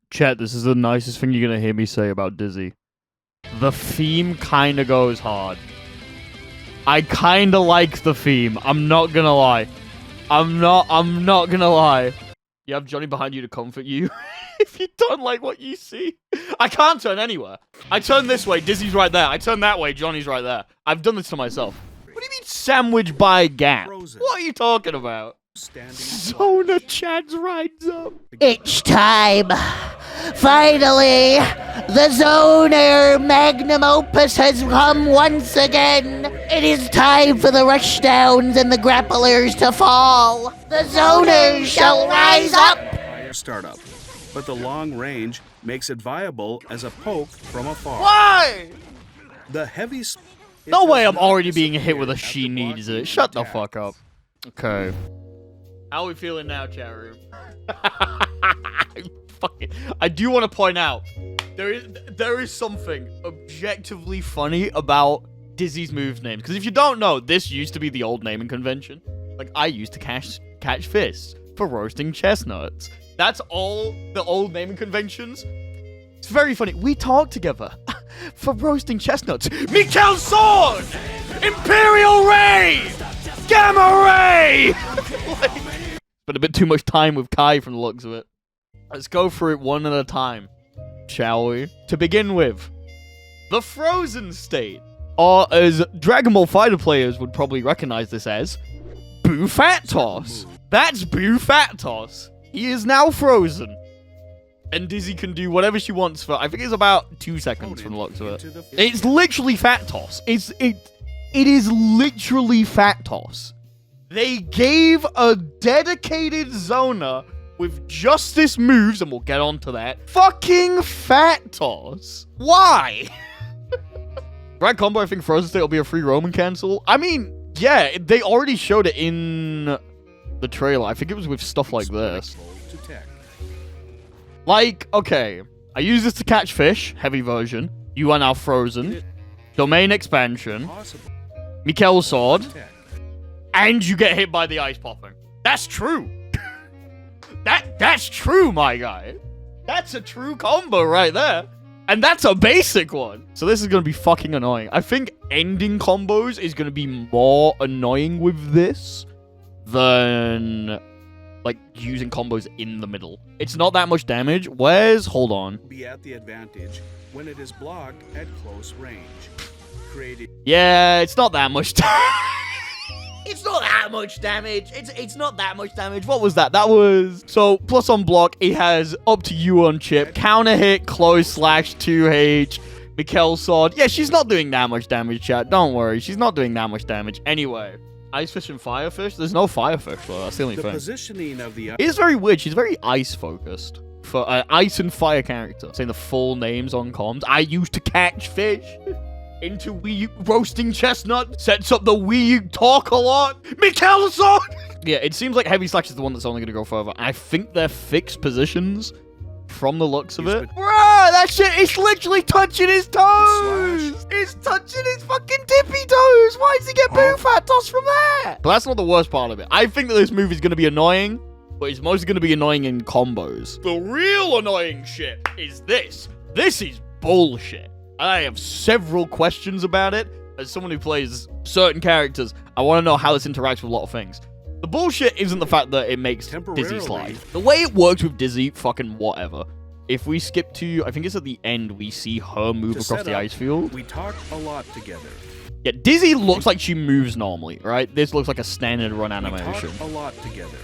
Chet, this is the nicest thing you're gonna hear me say about Dizzy. The theme kinda goes hard. I kinda like the theme. I'm not gonna lie. I'm not gonna lie. You have Johnny behind you to comfort you if you don't like what you see. I can't turn anywhere. I turn this way, Dizzy's right there. I turn that way, Johnny's right there. I've done this to myself. What do you mean sandwiched by a gap? What are you talking about? Zona Chad's rides up. It's time. Finally, the Zoner magnum opus has come once again. It is time for the rushdowns and the grapplers to fall. The Zoners shall rise up. Fire startup, but the long range makes it viable as a poke from afar. Why? The heavy. No way I'm already being hit with a she needs it. Shut the fuck up. Okay. How are we feeling now, chat room? I do want to point out, there is something objectively funny about Dizzy's move names. Because if you don't know, this used to be the old naming convention. Like, I used to catch fists for roasting chestnuts. That's all the old naming conventions. It's very funny. We talk together for roasting chestnuts. Mikkel Sword! Imperial Ray! Gamma Ray! But a bit too much time with Kai from the looks of it. Let's go through it one at a time, shall we? To begin with, the Frozen State, or as Dragon Ball Fighter players would probably recognize this as, Boo Fat Toss. That's Boo Fat Toss. He is now frozen. And Dizzy can do whatever she wants for, I think it's about 2 seconds from the looks of it. It's literally Fat Toss. It is literally Fat Toss. They gave a dedicated Zona with Justice moves, and we'll get on to that, fucking Fat Toss. Why? Right combo, I think Frozen State will be a free Roman cancel. I mean, yeah, they already showed it in the trailer. I think it was with stuff like this. Like, okay, I use this to catch fish, heavy version. You are now frozen. Domain expansion. Mikkel Sword. And you get hit by the ice popping. That's true. That's true, my guy. That's a true combo right there. And that's a basic one. So this is going to be fucking annoying. I think ending combos is going to be more annoying with this than, like, using combos in the middle. It's not that much damage. Hold on. Be at the advantage when it is blocked at close range. Yeah, it's not that much It's not that much damage. It's not that much damage. What was that? That was... So, plus on block, it has up to you on chip. Counter hit, close slash 2H. Mikkel Sword. Yeah, she's not doing that much damage, chat. Don't worry. She's not doing that much damage. Anyway. Ice Fish and Fire Fish? There's no Fire Fish, though. That's the only thing. Positioning of the... It's very weird. She's very ice-focused. For an ice and fire character. Saying the full names on comms. I used to catch fish. Into Wii U roasting chestnut, sets up the Wii U talk a lot. Mikkel Sword! Yeah, it seems like Heavy Slash is the one that's only going to go further. I think they're fixed positions from the looks of it. Bruh, that shit is literally touching his toes! It's touching his fucking tippy toes! Why does he get Boo Fat Toss from that? But that's not the worst part of it. I think that this move is going to be annoying, but it's mostly going to be annoying in combos. The real annoying shit is this. This is bullshit. I have several questions about it. As someone who plays certain characters, I want to know how this interacts with a lot of things. The bullshit isn't the fact that it makes Dizzy slide. The way it works with Dizzy, fucking whatever. If we skip to, I think it's at the end, we see her move across the ice field. We talk a lot together. Yeah, Dizzy looks like she moves normally, right? This looks like a standard run animation. We talk a lot together.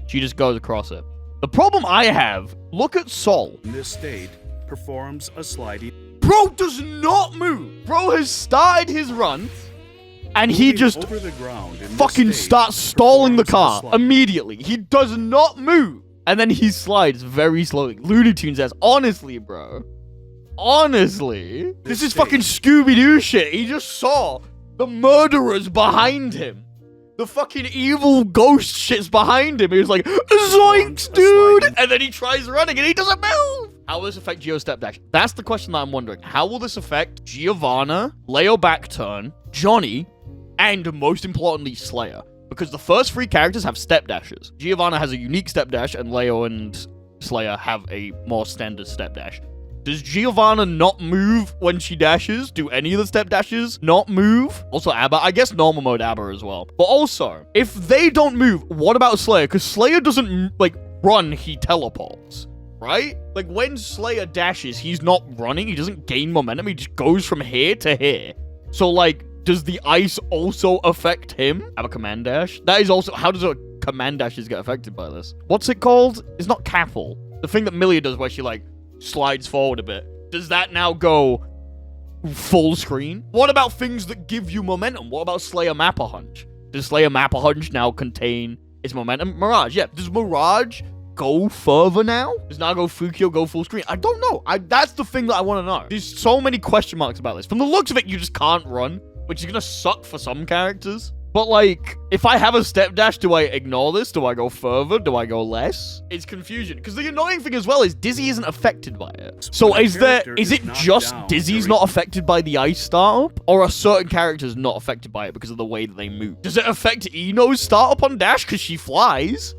She just goes across it. The problem I have, look at Sol. In this state, performs a sliding... Bro does not move. Bro has started his run, and he just fucking starts stalling the car immediately. He does not move, and then he slides very slowly. Looney Tunes says, honestly, bro. Honestly. This is fucking Scooby-Doo shit. He just saw the murderers behind him. The fucking evil ghost shit's behind him. He was like, zoinks, dude! And then he tries running, and he doesn't move! How will this affect Geo Step Dash? That's the question that I'm wondering. How will this affect Giovanna, Leo Backturn, Johnny, and most importantly, Slayer? Because the first three characters have step dashes. Giovanna has a unique step dash, and Leo and Slayer have a more standard step dash. Does Giovanna not move when she dashes? Do any of the step dashes not move? Also, Abba. I guess normal mode Abba as well. But also, if they don't move, what about Slayer? Because Slayer doesn't, like, run, he teleports, right? Like, when Slayer dashes, he's not running. He doesn't gain momentum. He just goes from here to here. So, like, does the ice also affect him? Have a command dash? That is also... How does a command dashes get affected by this? What's it called? It's not Capple. The thing that Millia does where she, like, slides forward a bit. Does that now go full screen? What about things that give you momentum? What about Slayer Mappa Hunch? Does Slayer Mappa Hunch now contain its momentum? Mirage, yeah. Does Mirage go further now? Does now go Fukio go full screen? I don't know. That's the thing that I want to know. There's so many question marks about this. From the looks of it, you just can't run, which is gonna suck for some characters. But, like, if I have a step dash, do I ignore this? Do I go further? Do I go less? It's confusion. Because the annoying thing as well is Dizzy isn't affected by it. So is it just Dizzy's not affected by the ice startup? Or are certain characters not affected by it because of the way that they move? Does it affect Ino's startup on dash because she flies?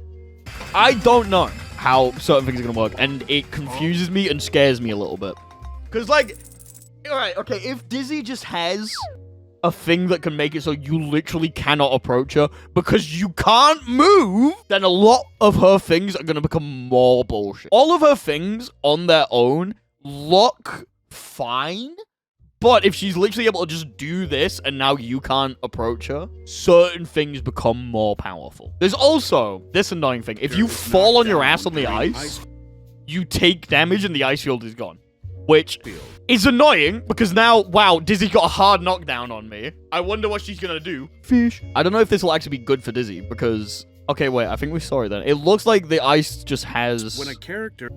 I don't know how certain things are going to work. And it confuses me and scares me a little bit. Because, like, alright, okay, if Dizzy just has a thing that can make it so you literally cannot approach her because you can't move, then a lot of her things are going to become more bullshit. All of her things on their own look fine, but if she's literally able to just do this and now you can't approach her, certain things become more powerful. There's also this annoying thing. If you fall on your ass on the ice, you take damage and the ice field is gone. Which is annoying because now, wow, Dizzy got a hard knockdown on me. I wonder what she's gonna do. Fish. I don't know if this will actually be good for Dizzy because... Okay, wait, I think we saw it then. It looks like the ice just has When a character...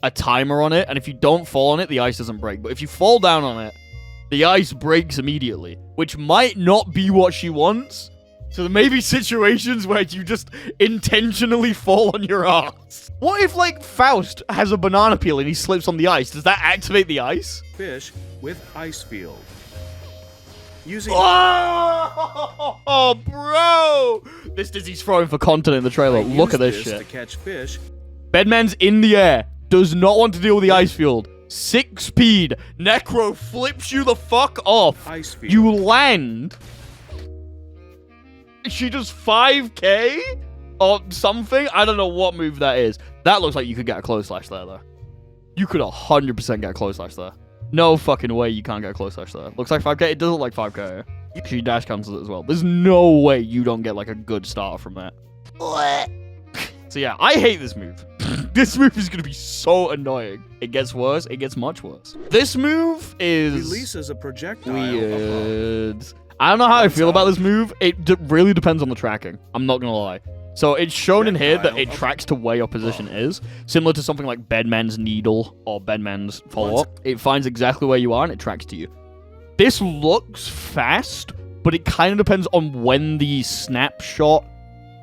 a timer on it, and if you don't fall on it, the ice doesn't break. But if you fall down on it, the ice breaks immediately, which might not be what she wants. So there may be situations where you just intentionally fall on your ass. What if, like, Faust has a banana peel and he slips on the ice? Does that activate the ice? Fish with ice field. Using... Oh, bro! This Dizzy's throwing for content in the trailer. Look at this shit. To catch fish. Bedman's in the air. Does not want to deal with the ice field. 6 speed. Necro flips you the fuck off. Ice field. You land... She does 5k or something. I don't know what move that is. That looks like you could get a close slash there, though. You could 100% get a close slash there. No fucking way you can't get a close slash there. Looks like 5k. It does look like 5k. She dash cancels it as well. There's no way you don't get like a good starter from that. What? So yeah, I hate this move. This move is going to be so annoying. It gets worse. It gets much worse. This move is... Releases a projectile weird. I don't know how I feel about this move. It really depends on the tracking. I'm not going to lie. So it's shown in here that it tracks to where your position is. Similar to something like Bedman's Needle or Bedman's Follow-Up. It finds exactly where you are and it tracks to you. This looks fast, but it kind of depends on when the snapshot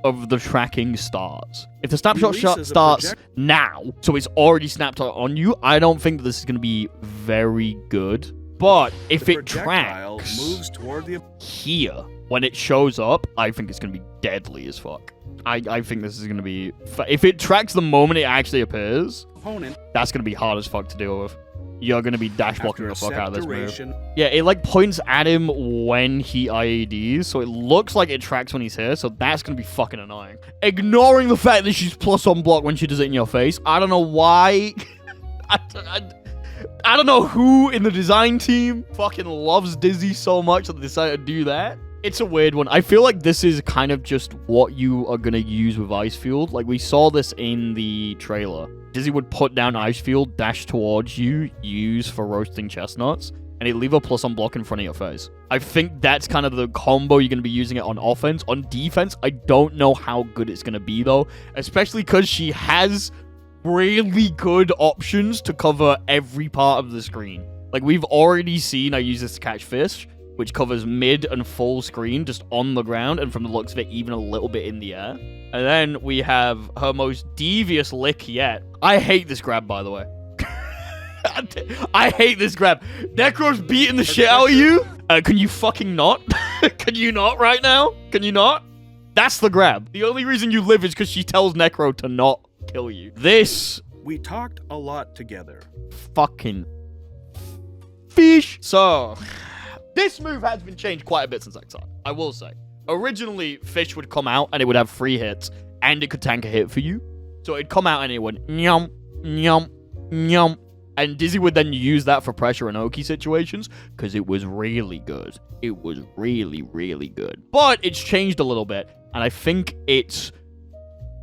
of the tracking starts. If the snapshot starts now, so it's already snapped on you, I don't think that this is going to be very good. But if it tracks moves toward the here, when it shows up, I think it's going to be deadly as fuck. I think this is going to be... If it tracks the moment it actually appears, opponent, that's going to be hard as fuck to deal with. You're going to be dash blocking the fuck out of this duration. move. Yeah, it like points at him when he IEDs, so it looks like it tracks when he's here, so that's going to be fucking annoying. Ignoring the fact that she's plus on block when she does it in your face, I don't know why... I don't know who in the design team fucking loves Dizzy so much that they decided to do that. It's a weird one. I feel like this is kind of just what you are going to use with Ice Field. Like, we saw this in the trailer. Dizzy would put down Ice Field, dash towards you, use for roasting chestnuts, and he'd leave a plus on block in front of your face. I think that's kind of the combo you're going to be using it on offense. On defense, I don't know how good it's going to be, though, especially because she has really good options to cover every part of the screen. Like, we've already seen I use this to catch fish, which covers mid and full screen just on the ground, and from the looks of it, even a little bit in the air. And then we have her most devious lick yet. I hate this grab, by the way. I hate this grab. Necro's beating the shit out of you. Can you fucking not? Can you not right now? Can you not? That's the grab. The only reason you live is because she tells Necro to not kill you. This We talked a lot together. fucking fish. So, this move has been changed quite a bit since Exile, I will say. Originally, fish would come out and it would have 3 hits, and it could tank a hit for you. So it'd come out and it would nyum, nyum, nyum. And Dizzy would then use that for pressure and Oki situations, because it was really good. It was really, really good. But it's changed a little bit, and I think it's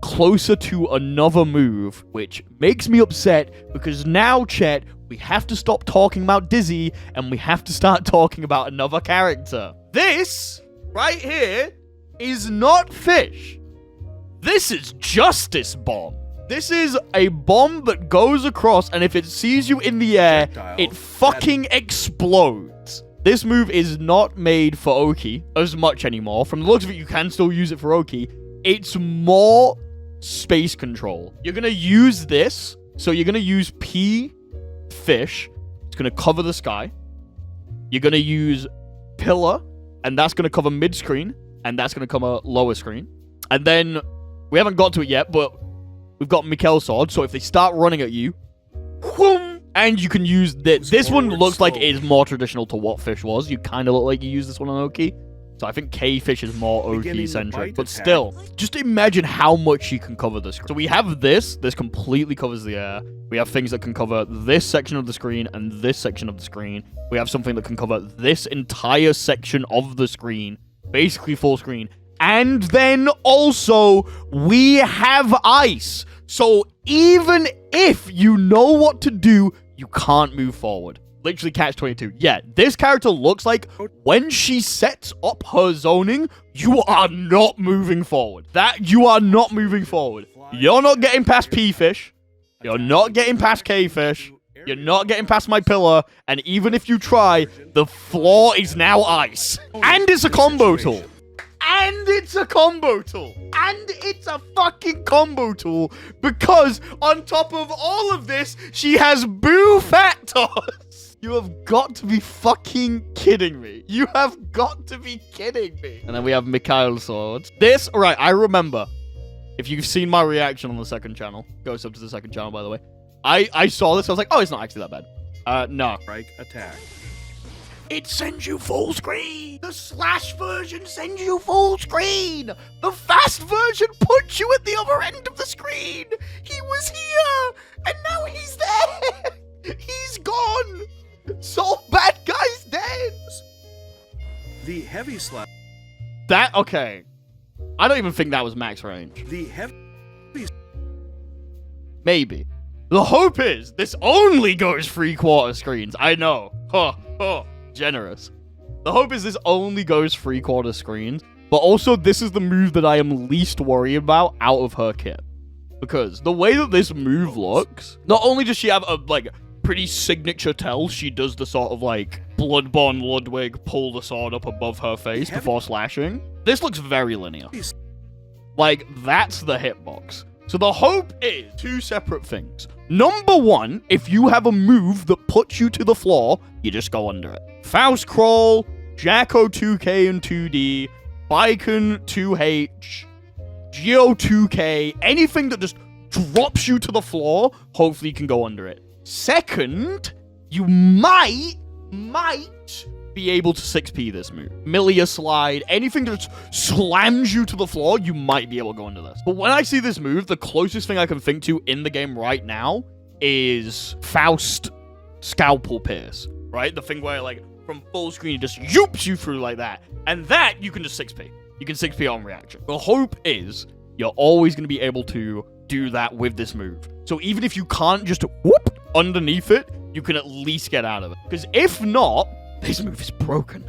closer to another move, which makes me upset, because now, Chet, we have to stop talking about Dizzy, and we have to start talking about another character. This, right here, is not Fish. This is Justice Bomb. This is a bomb that goes across, and if it sees you in the air, it fucking explodes. This move is not made for Oki as much anymore. From the looks of it, you can still use it for Oki. It's more space control. You're going to use this. So you're going to use P Fish. It's going to cover the sky. You're going to use Pillar, and that's going to cover mid-screen, and that's going to cover lower screen. And then, we haven't got to it yet, but we've got Mikhail's sword, so if they start running at you, whoom, and you can use this. This one looks like it is more traditional to what Fish was. You kind of look like you use this one on Oki. So I think K-Fish is more Oki-centric. But still, just imagine how much you can cover this. So we have this. This completely covers the air. We have things that can cover this section of the screen and this section of the screen. We have something that can cover this entire section of the screen. Basically full screen. And then also, we have ice. So even if you know what to do, you can't move forward. Literally catch-22. Yeah, this character looks like when she sets up her zoning, you are not moving forward. You are not moving forward. You're not getting past P-Fish. You're not getting past K-Fish. You're not getting past my pillar. And even if you try, the floor is now ice. And it's a combo tool. And it's a combo tool. And it's a fucking combo tool. Because on top of all of this, she has Boo Fat Toss. You have got to be fucking kidding me. You have got to be kidding me. And then we have Mikhail's swords. This, right, I remember. If you've seen my reaction on the second channel. Goes up to the second channel, by the way. I saw this. I was like, oh, it's not actually that bad. No. Strike attack. It sends you full screen. The slash version sends you full screen. The fast version puts you at the other end of the screen. He was here, and now he's there. He's gone. So bad guy's dead. The heavy slap. That, okay. I don't even think that was max range. The heavy. Maybe. The hope is this only goes 3/4 screens. I know. Generous. The hope is this only goes 3/4 screens, but also this is the move that I am least worried about out of her kit. Because the way that this move looks, not only does she have a, like, pretty signature tell, she does the sort of, like, Bloodborne Ludwig pull the sword up above her face before slashing. This looks very linear. Like, that's the hitbox. So the hope is 2 separate things. Number 1, if you have a move that puts you to the floor, you just go under it. Faust Crawl, Jacko 2K and 2D, Bicon 2H, Geo 2K, anything that just drops you to the floor, hopefully you can go under it. Second, you might be able to 6P this move. Millia Slide, anything that slams you to the floor, you might be able to go under this. But when I see this move, the closest thing I can think to in the game right now is Faust Scalpel Pierce, right? The thing where, like, from full screen, it just yoops you through like that. And that, you can just 6P. You can 6P on reaction. The hope is you're always going to be able to do that with this move. So even if you can't just whoop underneath it, you can at least get out of it. Because if not, this move is broken.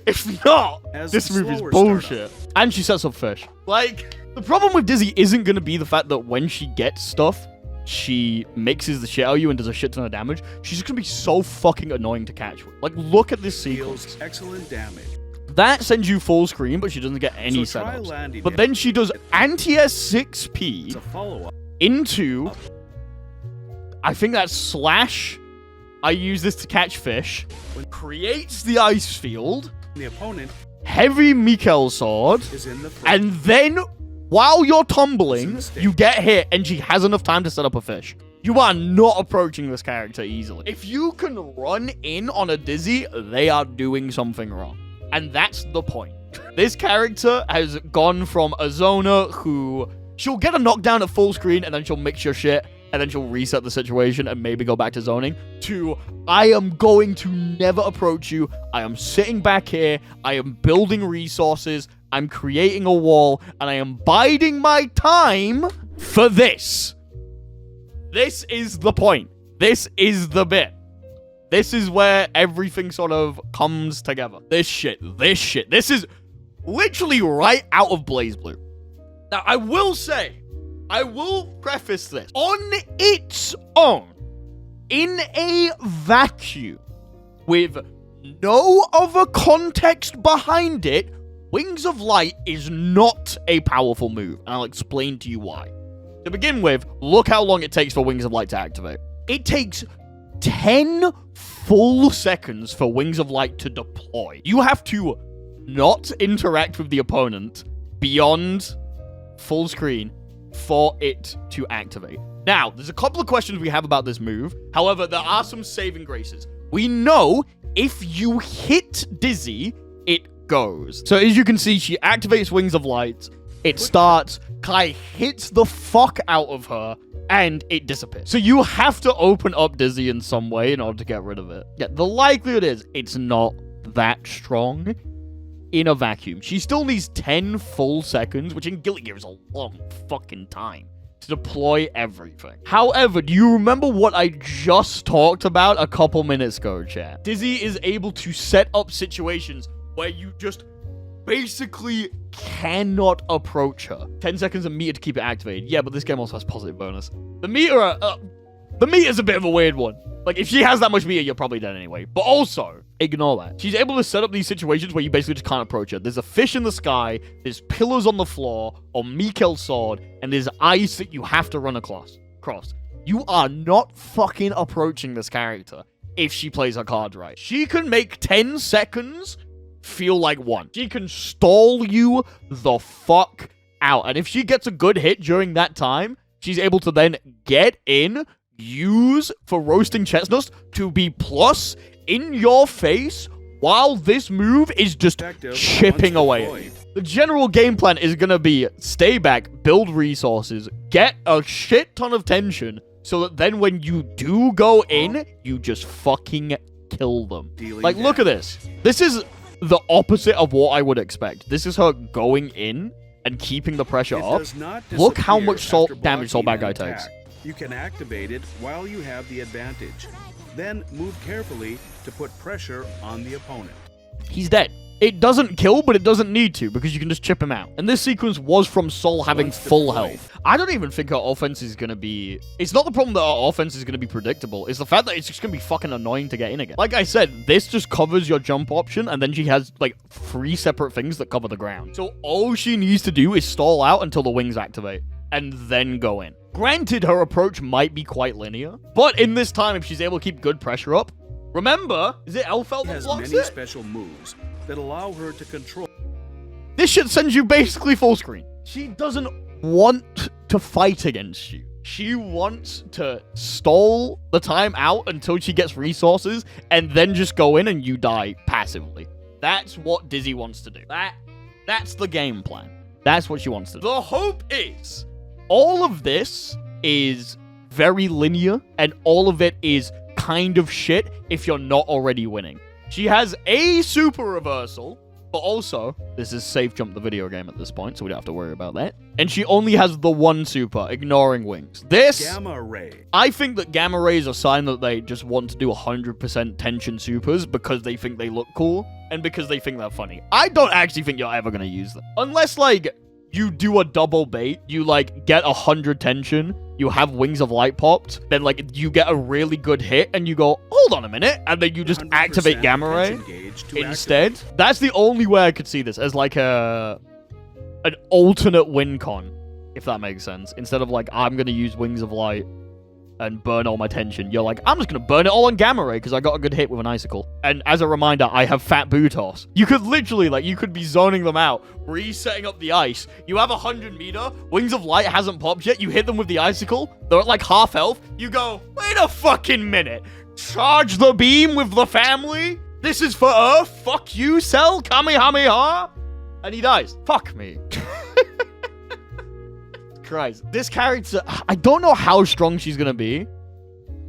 If not, this move is bullshit. And she sets up fish. Like, the problem with Dizzy isn't going to be the fact that when she gets stuff, she mixes the shit out of you and does a shit ton of damage. She's just going to be so fucking annoying to catch with. Like, look at this sequence. Deals excellent damage. That sends you full screen, but she doesn't get any setups. But then she does anti-air 6P It's a follow-up. into, I think that's slash. I use this to catch fish. Creates the ice field. The opponent Heavy Mikhail sword. is in the front. And then While you're It's a tumbling, mistake. you get hit and she has enough time to set up a fish. You are not approaching this character easily. If you can run in on a Dizzy, they are doing something wrong. And that's the point. This character has gone from a zoner who she'll get a knockdown at full screen and then she'll mix your shit and then she'll reset the situation and maybe go back to zoning, to I am going to never approach you. I am sitting back here. I am building resources. I'm creating a wall and I am biding my time for this. This is the point. This is the bit. This is where everything sort of comes together. This shit. This is literally right out of BlazBlue. Now, I will preface this. On its own, in a vacuum, with no other context behind it, Wings of Light is not a powerful move, and I'll explain to you why. To begin with, look how long it takes for Wings of Light to activate. It takes 10 full seconds for Wings of Light to deploy. You have to not interact with the opponent beyond full screen for it to activate. Now, there's a couple of questions we have about this move. However, there are some saving graces. We know if you hit Dizzy, it goes. So as you can see, she activates Wings of Light. It starts, Kai hits the fuck out of her, and it disappears. So you have to open up Dizzy in some way in order to get rid of it. Yeah, the likelihood is it's not that strong in a vacuum. She still needs 10 full seconds, which in Guilty Gear is a long fucking time, to deploy everything. However, do you remember what I just talked about a couple minutes ago, chat? Dizzy is able to set up situations where you just basically cannot approach her. 10 seconds a meter to keep it activated. Yeah, but this game also has positive bonus. The meter's a bit of a weird one. Like, if she has that much meter, you're probably dead anyway. But also, ignore that. She's able to set up these situations where you basically just can't approach her. There's a fish in the sky, there's pillars on the floor, or Mikel's sword, and there's ice that you have to run across. You are not fucking approaching this character if she plays her cards right. She can make 10 seconds feel like 1. She can stall you the fuck out. And if she gets a good hit during that time, she's able to then get in, use for roasting chestnuts to be plus in your face while this move is just chipping away at you. The general game plan is going to be stay back, build resources, get a shit ton of tension so that then when you do go in, you just fucking kill them. Like, look at this. This is the opposite of what I would expect. This is her going in and keeping the pressure up. Look how much damage Soul Bad Guy takes. You can activate it while you have the advantage. Then move carefully to put pressure on the opponent. He's dead. It doesn't kill, but it doesn't need to because you can just chip him out. And this sequence was from Sol having full health. I don't even think her offense is going to be... It's not the problem that our offense is going to be predictable. It's the fact that it's just going to be fucking annoying to get in again. Like I said, this just covers your jump option, and then she has, like, 3 separate things that cover the ground. So all she needs to do is stall out until the wings activate, and then go in. Granted, her approach might be quite linear, but in this time, if she's able to keep good pressure up... Remember, is it Elfeld that blocks many it? special moves that allow her to control. This shit sends you basically full screen. She doesn't want to fight against you. She wants to stall the time out until she gets resources and then just go in and you die passively. That's what Dizzy wants to do. That's the game plan. That's what she wants to do. The hope is all of this is very linear and all of it is kind of shit if you're not already winning. She has a super reversal, but also, this is Safe Jump the video game at this point, so we don't have to worry about that. And she only has the one super, ignoring wings. This... Gamma Ray. I think that Gamma Ray is a sign that they just want to do 100% tension supers because they think they look cool and because they think they're funny. I don't actually think you're ever going to use them. Unless, like, you do a double bait, you, like, get 100 tension, you have Wings of Light popped, then, like, you get a really good hit, and you go, hold on a minute, and then you just activate Gamma Ray instead. That's the only way I could see this, as, like, an alternate win con, if that makes sense. Instead of, like, I'm gonna use Wings of Light and burn all my tension, you're like, I'm just gonna burn it all on Gamma Ray because I got a good hit with an icicle. And as a reminder, I have Fat Boo Toss. You could literally, like, you could be zoning them out, resetting up the ice. You have 100 meter, Wings of Light hasn't popped yet, you hit them with the icicle, they're at like half health, you go, wait a fucking minute, charge the beam with the family? This is for Earth? Fuck you, Cell, Kamehameha? And he dies. Fuck me. Christ. This character, I don't know how strong she's gonna be.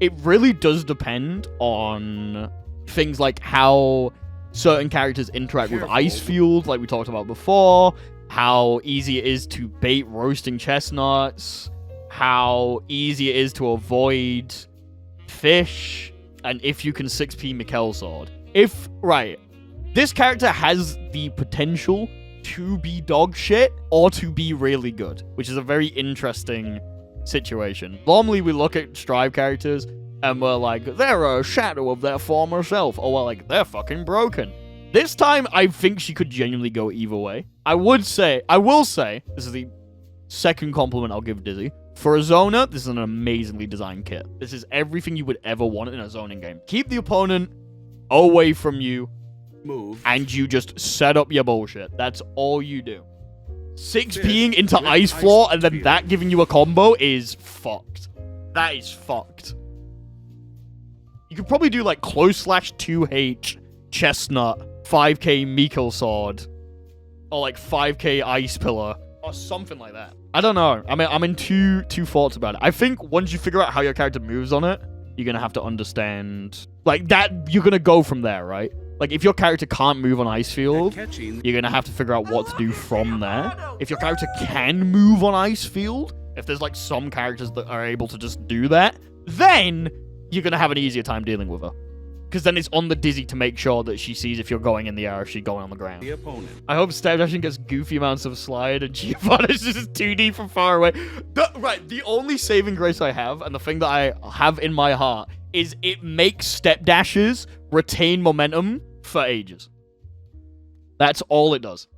It really does depend on things like how certain characters interact with Ice Field, like we talked about before, how easy it is to bait roasting chestnuts, how easy it is to avoid fish, and if you can 6p Mikkel Sword. This character has the potential to be dog shit or to be really good, which is a very interesting situation. Normally we look at Strive characters and we're like, they're a shadow of their former self, or we're like, they're fucking broken. This time I think she could genuinely go either way. I will say, this is the second compliment I'll give Dizzy. For a zoner, this is an amazingly designed kit. This is everything you would ever want in a zoning game. Keep the opponent away from you, Move. and you just set up your bullshit. That's all you do. 6ping into with Ice Ice Floor and then Field. that giving you a combo is fucked. That is fucked. You could probably do like close slash 2H Chestnut 5k Mikkel Sword or like 5k Ice Pillar or something like that. I don't know. I mean, I'm in two thoughts about it. I think once you figure out how your character moves on it, you're gonna have to understand like that. You're gonna go from there, right? Like, if your character can't move on Ice Field, Catching. you're gonna have to figure out what to do from there. If your character can move on Ice Field, if there's, like, some characters that are able to just do that, then you're gonna have an easier time dealing with her. Because then it's on the Dizzy to make sure that she sees if you're going in the air or if she's going on the ground. The opponent. I hope Stab Dashing gets goofy amounts of slide and Giovanna is just 2D from far away. The only saving grace I have, and the thing that I have in my heart, is it makes Step Dashes retain momentum for ages. That's all it does.